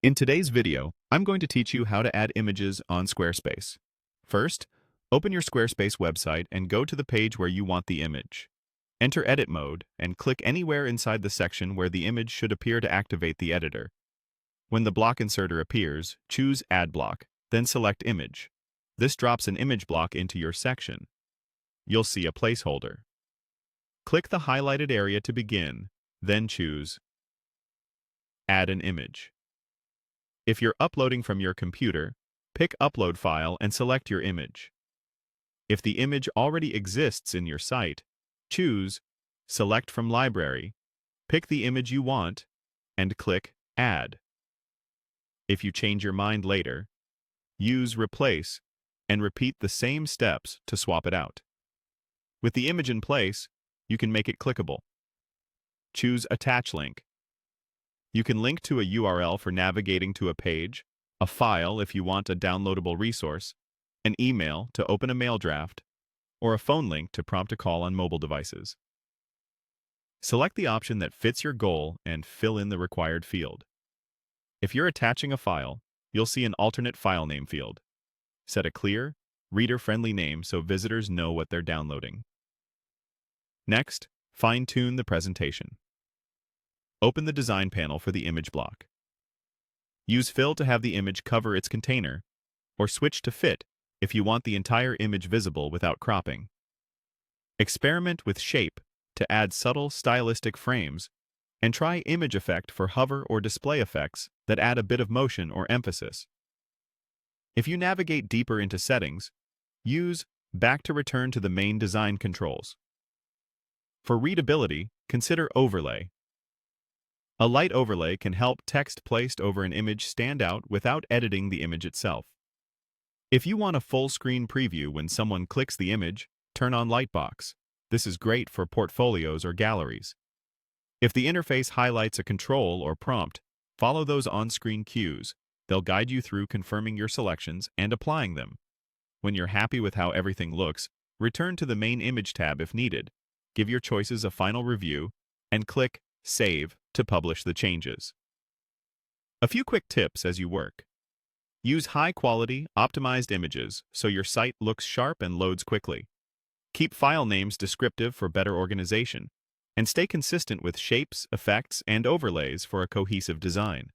In today's video, I'm going to teach you how to add images on Squarespace. First, open your Squarespace website and go to the page where you want the image. Enter Edit mode and click anywhere inside the section where the image should appear to activate the editor. When the block inserter appears, choose Add Block, then select Image. This drops an image block into your section. You'll see a placeholder. Click the highlighted area to begin, then choose Add an Image. If you're uploading from your computer, pick Upload File and select your image. If the image already exists in your site, choose Select from Library, pick the image you want, and click Add. If you change your mind later, use Replace and repeat the same steps to swap it out. With the image in place, you can make it clickable. Choose Attach Link. You can link to a URL for navigating to a page, a file if you want a downloadable resource, an email to open a mail draft, or a phone link to prompt a call on mobile devices. Select the option that fits your goal and fill in the required field. If you're attaching a file, you'll see an alternate file name field. Set a clear, reader-friendly name so visitors know what they're downloading. Next, fine-tune the presentation. Open the design panel for the image block. Use Fill to have the image cover its container, or switch to Fit if you want the entire image visible without cropping. Experiment with Shape to add subtle stylistic frames, and try Image Effect for hover or display effects that add a bit of motion or emphasis. If you navigate deeper into settings, use Back to return to the main design controls. For readability, consider Overlay. A light overlay can help text placed over an image stand out without editing the image itself. If you want a full-screen preview when someone clicks the image, turn on Lightbox. This is great for portfolios or galleries. If the interface highlights a control or prompt, follow those on-screen cues. They'll guide you through confirming your selections and applying them. When you're happy with how everything looks, return to the main image tab if needed. Give your choices a final review, and click Save to publish the changes. A few quick tips as you work. Use high-quality, optimized images so your site looks sharp and loads quickly. Keep file names descriptive for better organization, and stay consistent with shapes, effects, and overlays for a cohesive design.